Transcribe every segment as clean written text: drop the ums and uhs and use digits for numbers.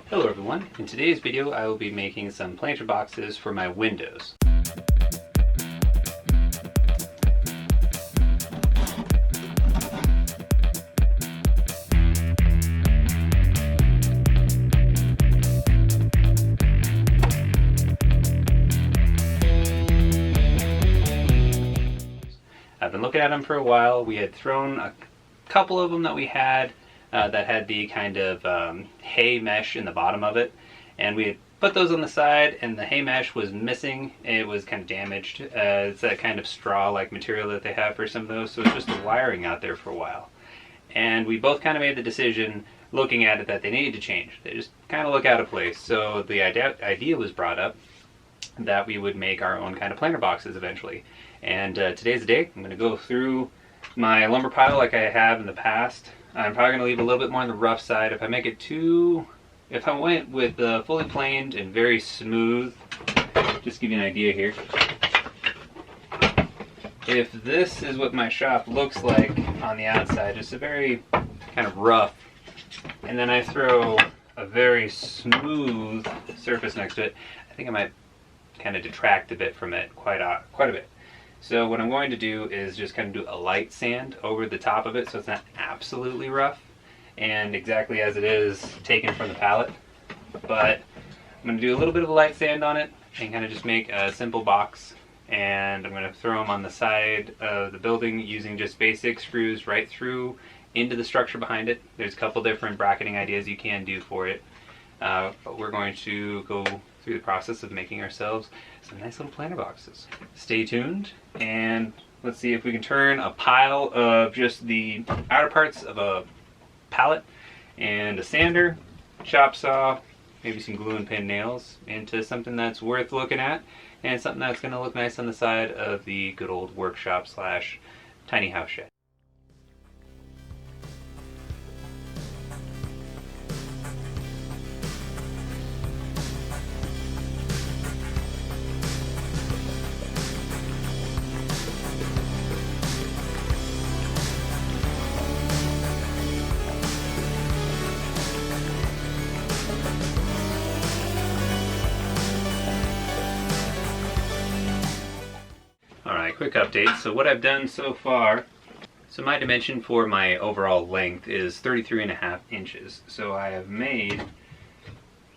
Hello everyone, in today's video I will be making some planter boxes for my windows. I've been looking at them for a while. We had thrown a couple of them that we had that had the kind of hay mesh in the bottom of it, and we had put those on the side and the hay mesh was missing. It was kind of damaged. It's that kind of straw-like material that they have for some of those, so it's just the wiring out there for a while. And we both kind of made the decision, looking at it, that they needed to change. They just kind of look out of place. So the idea was brought up that we would make our own kind of planter boxes eventually. And today's the day. I'm going to go through my lumber pile like I have in the past. I'm probably going to leave a little bit more on the rough side. If I went with fully planed and very smooth, just give you an idea here. If this is what my shop looks like on the outside, just a very kind of rough, and then I throw a very smooth surface next to it, I think I might kind of detract a bit from it, quite a bit. So what I'm going to do is just kind of do a light sand over the top of it so it's not absolutely rough and exactly as it is taken from the pallet. But I'm going to do a little bit of a light sand on it and kind of just make a simple box, and I'm going to throw them on the side of the building using just basic screws right through into the structure behind it. There's a couple different bracketing ideas you can do for it, but we're going to go through the process of making ourselves some nice little planter boxes. Stay tuned and let's see if we can turn a pile of just the outer parts of a pallet and a sander, chop saw, maybe some glue and pin nails into something that's worth looking at and something that's going to look nice on the side of the good old workshop slash tiny house shed. Quick update. So what I've done so far, so my dimension for my overall length is 33.5 inches. So I have made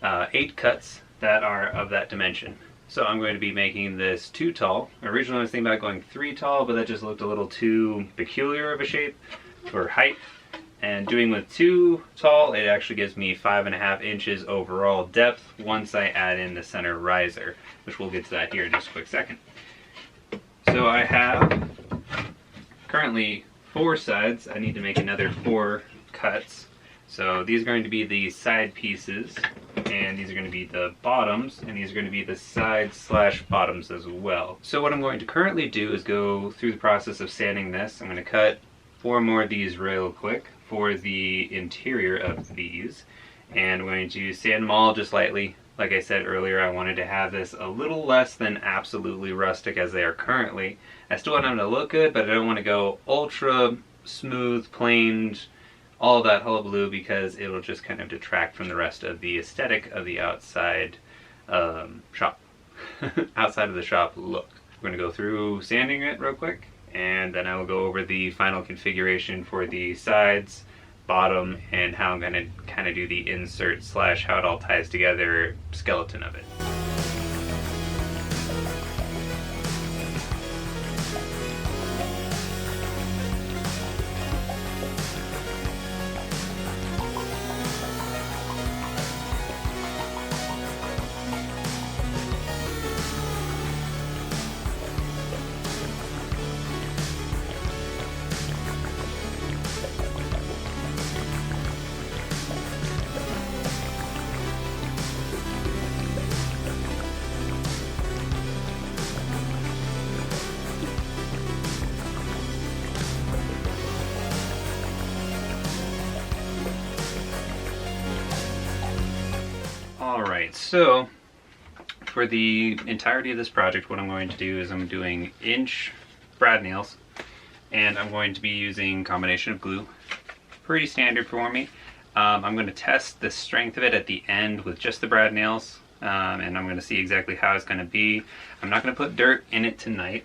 8 cuts that are of that dimension. So I'm going to be making this 2 tall. Originally I was thinking about going 3 tall, but that just looked a little too peculiar of a shape for height. And doing with 2 tall, it actually gives me 5.5 inches overall depth once I add in the center riser, which we'll get to that here in just a quick second. So I have currently 4 sides. I need to make another 4 cuts. So these are going to be the side pieces, and these are going to be the bottoms, and these are going to be the sides slash bottoms as well. So what I'm going to currently do is go through the process of sanding this. I'm going to cut 4 more of these real quick for the interior of these, and I'm going to sand them all just lightly. Like I said earlier, I wanted to have this a little less than absolutely rustic as they are currently. I still want them to look good, but I don't want to go ultra smooth, planed, all of that hullabaloo, because it'll just kind of detract from the rest of the aesthetic of the outside shop. Outside of the shop look. We're going to go through sanding it real quick, and then I will go over the final configuration for the sides, bottom, and how I'm going to kind of do the insert slash how it all ties together skeleton of it. Alright, so for the entirety of this project, what I'm going to do is I'm doing inch brad nails, and I'm going to be using a combination of glue. Pretty standard for me. I'm going to test the strength of it at the end with just the brad nails, and I'm going to see exactly how it's going to be. I'm not going to put dirt in it tonight,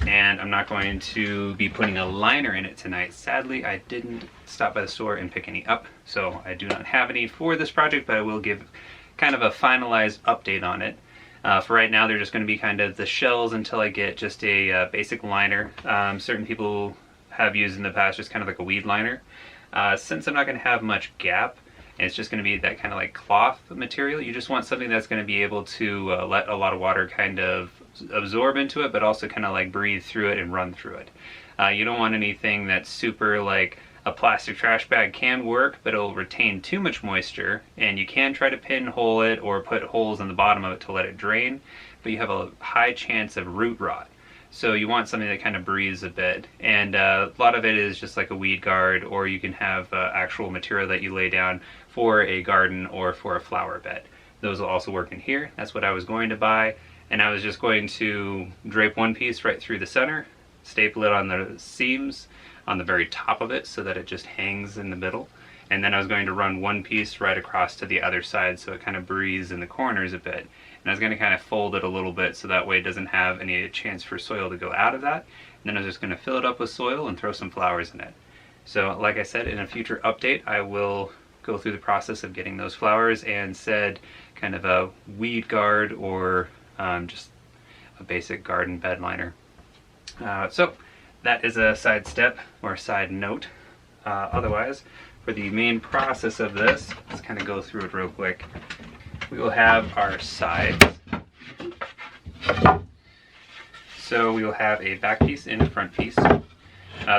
and I'm not going to be putting a liner in it tonight. Sadly, I didn't stop by the store and pick any up, so I do not have any for this project, but I will give kind of a finalized update on it. For right now, they're just going to be kind of the shells until I get just a basic liner. Certain people have used in the past just kind of like a weed liner. Since I'm not going to have much gap, and it's just going to be that kind of like cloth material, you just want something that's going to be able to let a lot of water kind of absorb into it, but also kind of like breathe through it and run through it. You don't want anything that's super like a plastic trash bag can work, but it'll retain too much moisture, and you can try to pinhole it or put holes in the bottom of it to let it drain, but you have a high chance of root rot. So you want something that kind of breathes a bit, and a lot of it is just like a weed guard, or you can have actual material that you lay down for a garden or for a flower bed. Those will also work in here. That's what I was going to buy, and I was just going to drape one piece right through the center, staple it on the seams on the very top of it so that it just hangs in the middle, and then I was going to run one piece right across to the other side so it kind of breathes in the corners a bit. And I was going to kind of fold it a little bit so that way it doesn't have any chance for soil to go out of that. And then I was just going to fill it up with soil and throw some flowers in it. So like I said, in a future update, I will go through the process of getting those flowers and said kind of a weed guard or just a basic garden bed liner. So that is a side step or a side note. Otherwise, for the main process of this, let's kind of go through it real quick. We will have our sides. So we will have a back piece and a front piece.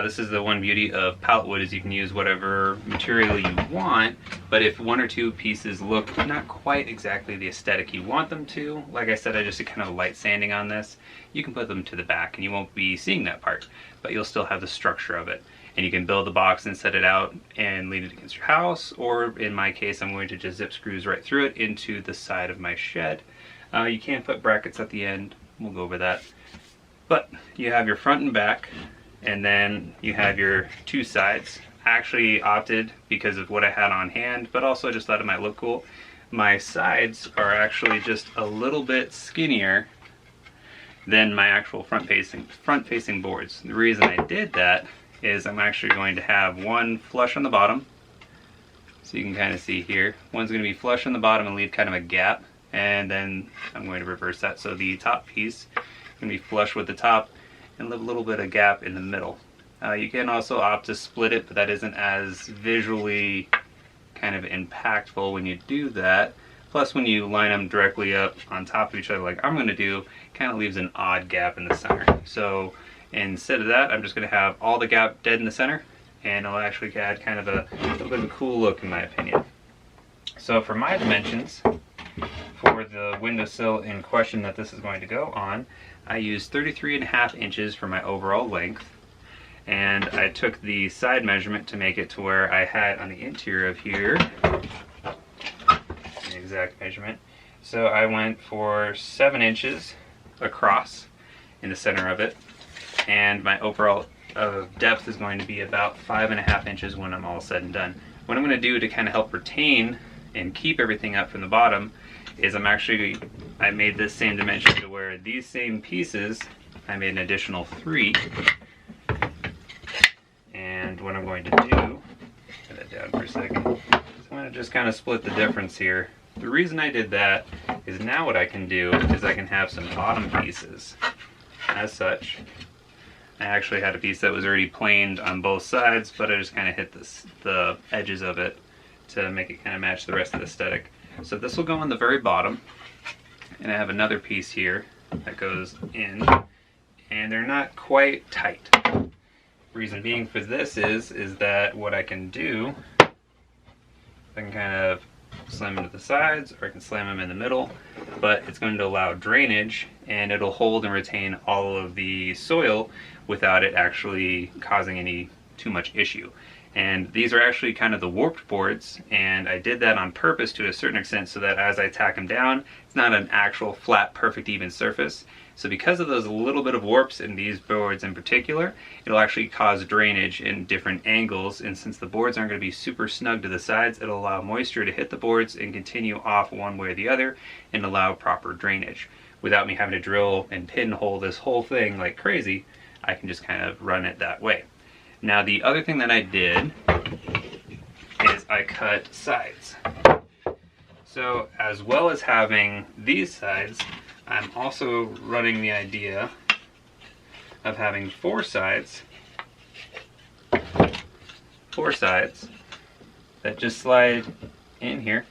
This is the one beauty of pallet wood, is you can use whatever material you want, but if one or two pieces look not quite exactly the aesthetic you want them to, like I said, I just did kind of light sanding on this, you can put them to the back and you won't be seeing that part, but you'll still have the structure of it. And you can build the box and set it out and lean it against your house, or in my case, I'm going to just zip screws right through it into the side of my shed. You can put brackets at the end, we'll go over that. But you have your front and back, and then you have your two sides. I actually opted, because of what I had on hand, but also just thought it might look cool, my sides are actually just a little bit skinnier than my actual front-facing boards. The reason I did that is I'm actually going to have one flush on the bottom, so you can kind of see here. One's going to be flush on the bottom and leave kind of a gap, and then I'm going to reverse that. So the top piece is going to be flush with the top and leave a little bit of gap in the middle. You can also opt to split it, but that isn't as visually kind of impactful when you do that. Plus, when you line them directly up on top of each other like I'm going to do, it kind of leaves an odd gap in the center. So instead of that, I'm just going to have all the gap dead in the center, and it'll actually add kind of a little bit of a cool look in my opinion. So for my dimensions, for the windowsill in question that this is going to go on, I used 33.5 inches for my overall length, and I took the side measurement to make it to where I had on the interior of here the exact measurement. So I went for 7 inches across in the center of it, and my overall depth is going to be about 5.5 inches when I'm all said and done. What I'm going to do to kind of help retain and keep everything up from the bottom is I made this same dimension to where these same pieces, I made an additional 3. And what I'm going to do, put that down for a second, is I'm going to just kind of split the difference here. The reason I did that is now what I can do is I can have some bottom pieces. As such, I actually had a piece that was already planed on both sides, but I just kind of hit the edges of it to make it kind of match the rest of the aesthetic. So this will go on the very bottom, and I have another piece here that goes in, and they're not quite tight. Reason being for this is that what I can do, I can kind of slam them to the sides, or I can slam them in the middle, but it's going to allow drainage, and it'll hold and retain all of the soil without it actually causing any too much issue. And these are actually kind of the warped boards, and I did that on purpose to a certain extent so that as I tack them down, it's not an actual flat, perfect, even surface. So because of those little bit of warps in these boards in particular, it'll actually cause drainage in different angles, and since the boards aren't going to be super snug to the sides, it'll allow moisture to hit the boards and continue off one way or the other and allow proper drainage. Without me having to drill and pinhole this whole thing like crazy, I can just kind of run it that way. Now the other thing that I did is I cut sides. So as well as having these sides, I'm also running the idea of having four sides that just slide in here,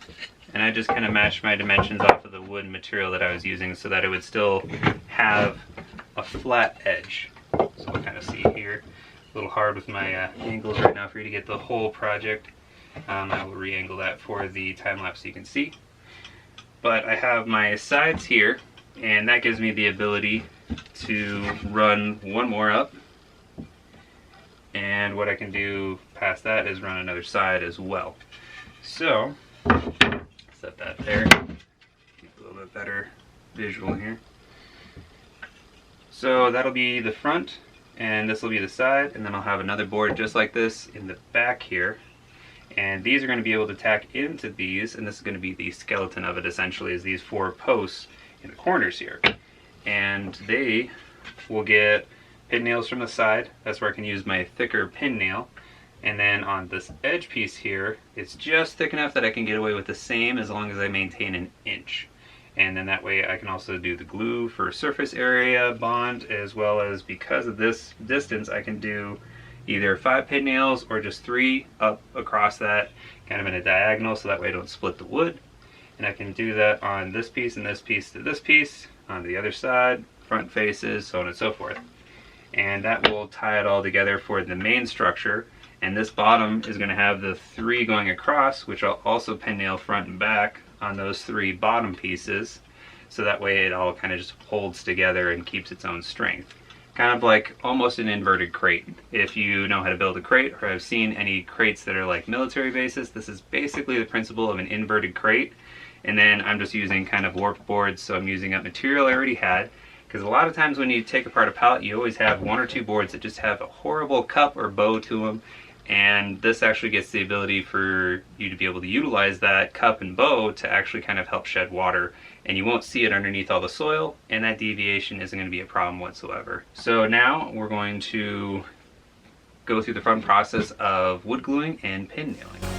and I just kind of matched my dimensions off of the wood material that I was using so that it would still have a flat edge. So we'll kind of see here, a little hard with my angles right now for you to get the whole project. I will re-angle that for the time lapse so you can see. But I have my sides here, and that gives me the ability to run one more up, and what I can do past that is run another side as well. So set that there, get a little bit better visual here. So that'll be the front, and this will be the side, and then I'll have another board just like this in the back here. And these are going to be able to tack into these, and this is going to be the skeleton of it essentially, is these four posts in the corners here. And they will get pin nails from the side. That's where I can use my thicker pin nail. And then on this edge piece here, it's just thick enough that I can get away with the same as long as I maintain an inch. And then that way I can also do the glue for surface area bond, as well as because of this distance I can do either 5 pin nails or just 3 up across that, kind of in a diagonal, so that way I don't split the wood. And I can do that on this piece and this piece to this piece, on the other side, front faces, so on and so forth. And that will tie it all together for the main structure. And this bottom is going to have the 3 going across, which I'll also pin nail front and back on those 3 bottom pieces, so that way it all kind of just holds together and keeps its own strength. Kind of like almost an inverted crate. If you know how to build a crate or have seen any crates that are like military bases, this is basically the principle of an inverted crate. And then I'm just using kind of warped boards, so I'm using up material I already had. Because a lot of times when you take apart a pallet, you always have 1 or 2 boards that just have a horrible cup or bow to them. And this actually gets the ability for you to be able to utilize that cup and bow to actually kind of help shed water. And you won't see it underneath all the soil, and that deviation isn't going to be a problem whatsoever. So now we're going to go through the fun process of wood gluing and pin nailing.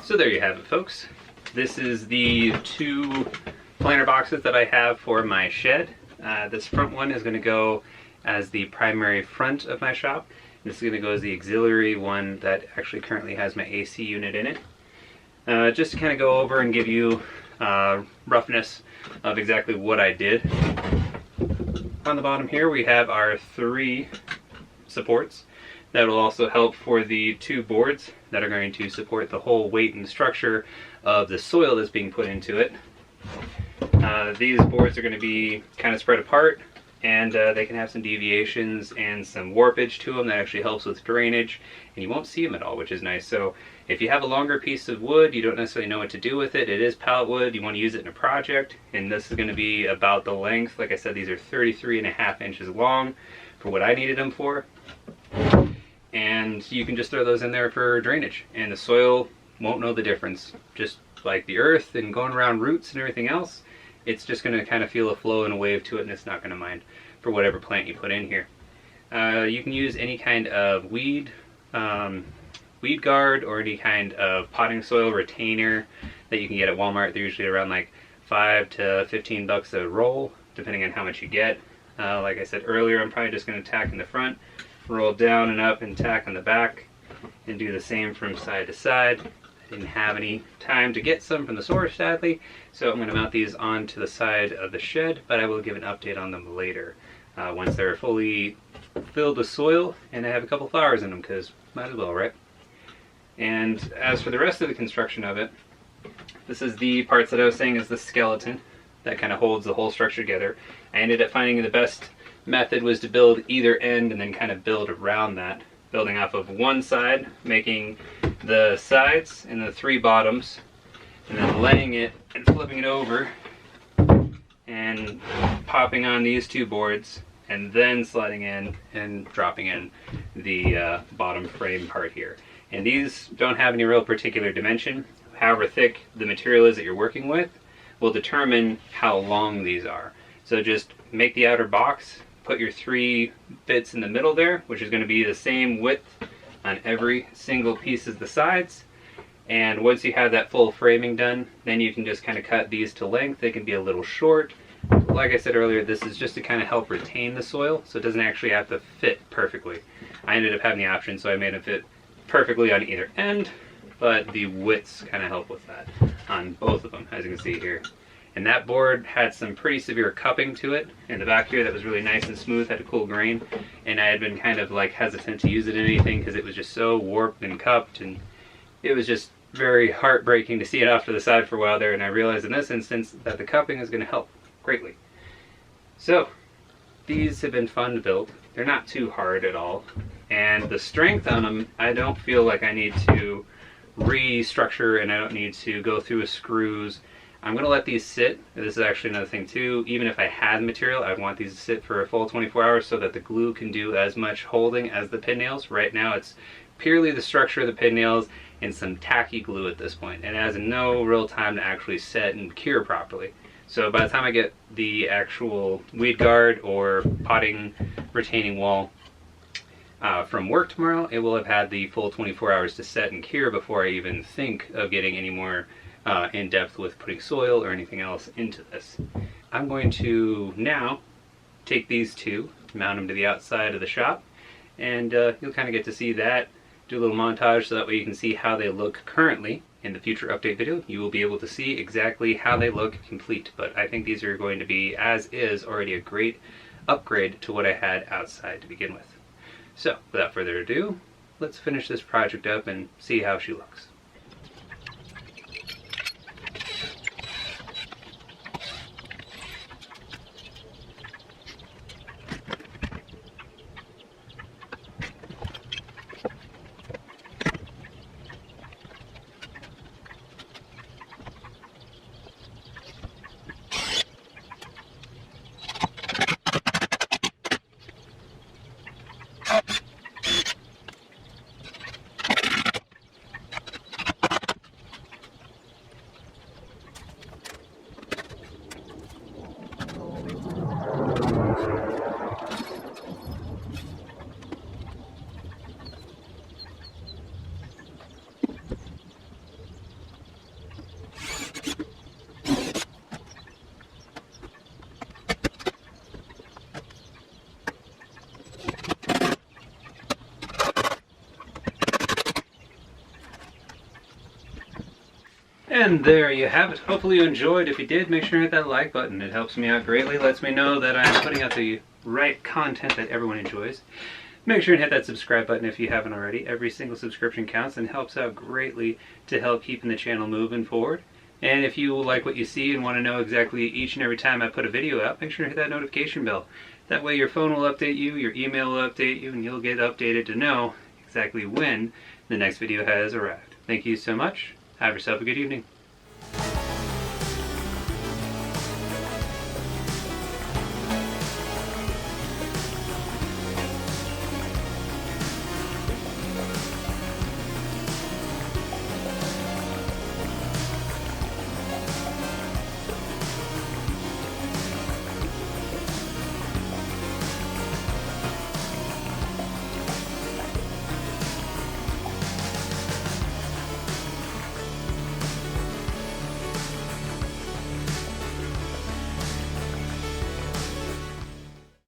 So there you have it, folks. This is the 2 planter boxes that I have for my shed. This front one is going to go as the primary front of my shop. This is going to go as the auxiliary one that actually currently has my AC unit in it. Just to kind of go over and give you roughness of exactly what I did. On the bottom here we have our 3 supports. That will also help for the 2 boards that are going to support the whole weight and structure of the soil that's being put into it. These boards are going to be kind of spread apart, and they can have some deviations and some warpage to them that actually helps with drainage, and you won't see them at all, which is nice. So if you have a longer piece of wood, you don't necessarily know what to do with it, it is pallet wood, you want to use it in a project, and this is going to be about the length. Like I said, these are 33.5 inches long for what I needed them for. and you can just throw those in there for drainage, and the soil won't know the difference. Just like the earth and going around roots and everything else, it's just going to kind of feel a flow and a wave to it, and it's not going to mind for whatever plant you put in here. You can use any kind of weed guard or any kind of potting soil retainer that you can get at Walmart. They're usually around like $5 to $15 a roll, depending on how much you get. Like I said earlier, I'm probably just going to tack in the front, roll down and up and tack on the back, and do the same from side to side. I didn't have any time to get some from the source, sadly, so I'm going to mount these onto the side of the shed, but I will give an update on them later once they're fully filled with soil and I have a couple flowers in them, because might as well, right? And as for the rest of the construction of it, this is the parts that I was saying is the skeleton that kind of holds the whole structure together. I ended up finding the best method was to build either end and then kind of build around that, building off of one side, making the sides and the 3 bottoms, and then laying it and flipping it over and popping on these 2 boards, and then sliding in and dropping in the bottom frame part here. And these don't have any real particular dimension. However thick the material is that you're working with will determine how long these are. So just make the outer box, put your 3 bits in the middle there, which is going to be the same width on every single piece of the sides. And once you have that full framing done, then you can just kind of cut these to length. They can be a little short. Like I said earlier, this is just to kind of help retain the soil, so it doesn't actually have to fit perfectly. I ended up having the option, so I made it fit perfectly on either end, but the widths kind of help with that on both of them, as you can see here. And that board had some pretty severe cupping to it in the back here that was really nice and smooth, had a cool grain, and I had been kind of like hesitant to use it in anything because it was just so warped and cupped, and it was just very heartbreaking to see it off to the side for a while there. And I realized in this instance that the cupping is going to help greatly. So these have been fun to build. They're not too hard at all, and the strength on them, I don't feel like I need to restructure, and I don't need to go through with screws. I'm going to let these sit. This is actually another thing too. Even if I had material, I'd want these to sit for a full 24 hours so that the glue can do as much holding as the pin nails. Right now it's purely the structure of the pin nails and some tacky glue at this point, and it has no real time to actually set and cure properly. So by the time I get the actual weed guard or potting retaining wall from work tomorrow, it will have had the full 24 hours to set and cure before I even think of getting any more in depth with putting soil or anything else into this. I'm going to now take these 2, mount them to the outside of the shop, and you'll kind of get to see that, do a little montage so that way you can see how they look currently. In the future update video, you will be able to see exactly how they look complete, but I think these are going to be, as is, already a great upgrade to what I had outside to begin with. So, without further ado, let's finish this project up and see how she looks. And there you have it. Hopefully you enjoyed. If you did, make sure to hit that like button. It helps me out greatly, lets me know that I'm putting out the right content that everyone enjoys. Make sure and hit that subscribe button if you haven't already. Every single subscription counts and helps out greatly to help keeping the channel moving forward. And if you like what you see and want to know exactly each and every time I put a video out, make sure to hit that notification bell. That way your phone will update you, your email will update you, and you'll get updated to know exactly when the next video has arrived. Thank you so much. Have yourself a good evening.